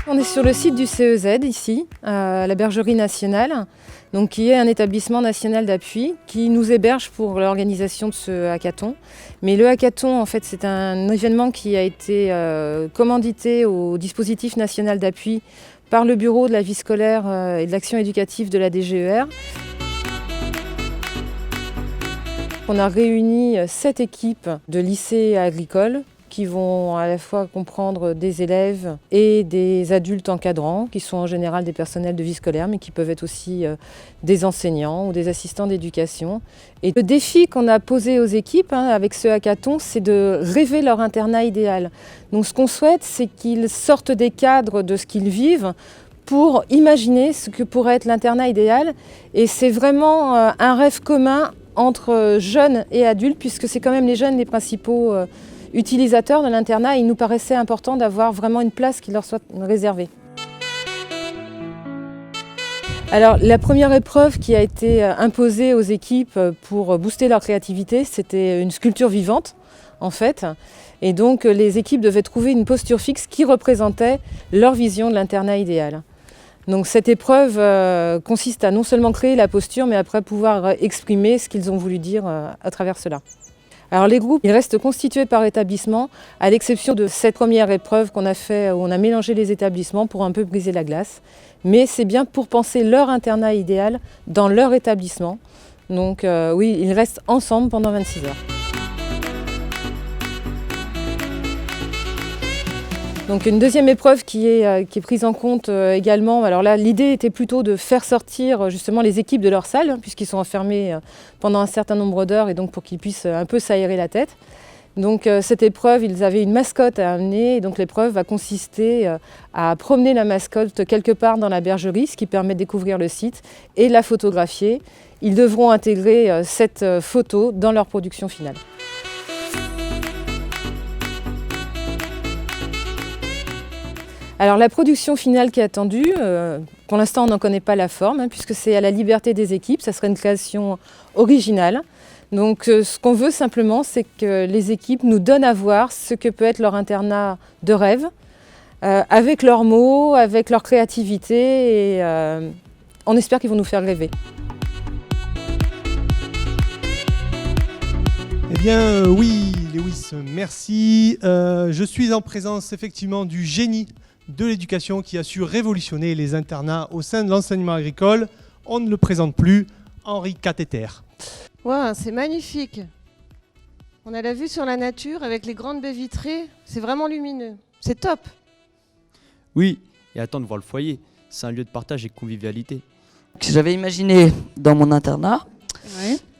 On est sur le site du CEZ ici, à la Bergerie Nationale, donc qui est un établissement national d'appui qui nous héberge pour l'organisation de ce hackathon. Mais le hackathon, en fait, c'est un événement qui a été commandité au dispositif national d'appui par le bureau de la vie scolaire et de l'action éducative de la DGER. On a réuni 7 équipes de lycées agricoles qui vont à la fois comprendre des élèves et des adultes encadrants, qui sont en général des personnels de vie scolaire, mais qui peuvent être aussi des enseignants ou des assistants d'éducation. Et le défi qu'on a posé aux équipes avec ce hackathon, c'est de rêver leur internat idéal. Donc ce qu'on souhaite, c'est qu'ils sortent des cadres de ce qu'ils vivent pour imaginer ce que pourrait être l'internat idéal. Et c'est vraiment un rêve commun entre jeunes et adultes, puisque c'est quand même les jeunes les principaux utilisateurs de l'internat. Il nous paraissait important d'avoir vraiment une place qui leur soit réservée. Alors la première épreuve qui a été imposée aux équipes pour booster leur créativité, c'était une sculpture vivante en fait. Et donc les équipes devaient trouver une posture fixe qui représentait leur vision de l'internat idéal. Donc cette épreuve consiste à non seulement créer la posture, mais après pouvoir exprimer ce qu'ils ont voulu dire à travers cela. Alors les groupes, ils restent constitués par établissement, à l'exception de cette première épreuve qu'on a fait, où on a mélangé les établissements pour un peu briser la glace. Mais c'est bien pour penser leur internat idéal dans leur établissement. Donc oui, ils restent ensemble pendant 26 heures. Donc une deuxième épreuve qui est prise en compte également. Alors là, l'idée était plutôt de faire sortir justement les équipes de leur salle, puisqu'ils sont enfermés pendant un certain nombre d'heures, et donc pour qu'ils puissent un peu s'aérer la tête. Donc cette épreuve, ils avaient une mascotte à amener, et donc l'épreuve va consister à promener la mascotte quelque part dans la bergerie, ce qui permet de découvrir le site et de la photographier. Ils devront intégrer cette photo dans leur production finale. Alors la production finale qui est attendue, pour l'instant on n'en connaît pas la forme, puisque c'est à la liberté des équipes, ça serait une création originale. Donc ce qu'on veut simplement, c'est que les équipes nous donnent à voir ce que peut être leur internat de rêve, avec leurs mots, avec leur créativité, et on espère qu'ils vont nous faire rêver. Eh bien oui, Lewis, merci. Je suis en présence effectivement du génie de l'éducation qui a su révolutionner les internats au sein de l'enseignement agricole. On ne le présente plus, Henri Cathéter. Wow, c'est magnifique. On a la vue sur la nature avec les grandes baies vitrées. C'est vraiment lumineux. C'est top. Oui, et attends de voir le foyer. C'est un lieu de partage et de convivialité. J'avais imaginé dans mon internat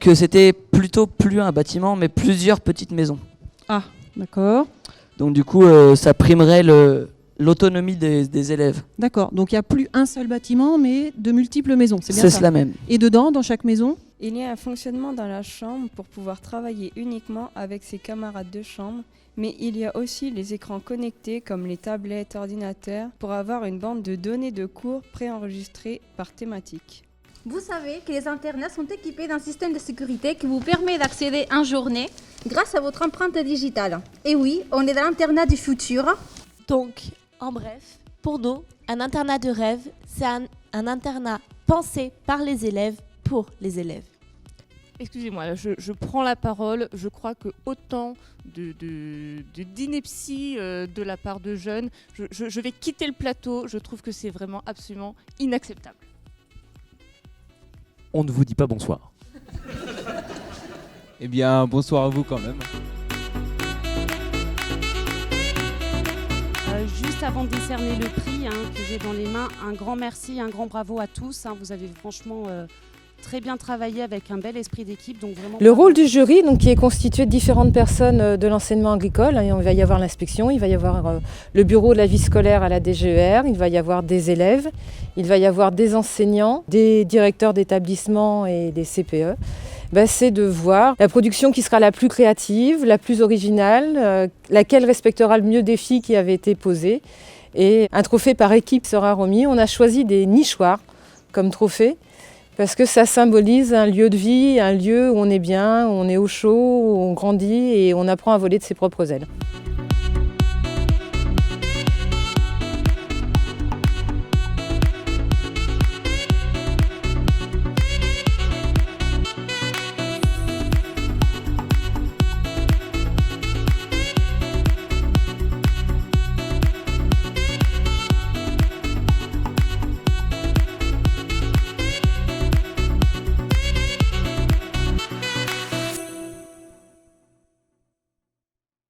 que c'était plutôt plus un bâtiment, mais plusieurs petites maisons. Ah, d'accord. Donc du coup, ça primerait l'autonomie des élèves. D'accord, donc il n'y a plus un seul bâtiment, mais de multiples maisons, c'est bien ça? C'est cela même. Et dedans, dans chaque maison? Il y a un fonctionnement dans la chambre pour pouvoir travailler uniquement avec ses camarades de chambre, mais il y a aussi les écrans connectés comme les tablettes, ordinateurs, pour avoir une bande de données de cours préenregistrées par thématique. Vous savez que les internats sont équipés d'un système de sécurité qui vous permet d'accéder en journée grâce à votre empreinte digitale. Et oui, on est dans l'internat du futur. Donc, en bref, pour nous, un internat de rêve, c'est un internat pensé par les élèves pour les élèves. Excusez-moi, je prends la parole. Je crois que autant d'ineptie de la part de jeunes, je vais quitter le plateau. Je trouve que c'est vraiment absolument inacceptable. On ne vous dit pas bonsoir. Eh bien, bonsoir à vous quand même. Juste avant de décerner le prix que j'ai dans les mains, un grand merci, un grand bravo à tous. Vous avez franchement très bien travaillé avec un bel esprit d'équipe. Donc vraiment le rôle du jury, donc, qui est constitué de différentes personnes de l'enseignement agricole, il va y avoir l'inspection, il va y avoir le bureau de la vie scolaire à la DGER, il va y avoir des élèves, il va y avoir des enseignants, des directeurs d'établissement et des CPE. c'est de voir la production qui sera la plus créative, la plus originale, laquelle respectera le mieux le défi qui avait été posé. Et un trophée par équipe sera remis. On a choisi des nichoirs comme trophée parce que ça symbolise un lieu de vie, un lieu où on est bien, où on est au chaud, où on grandit et on apprend à voler de ses propres ailes.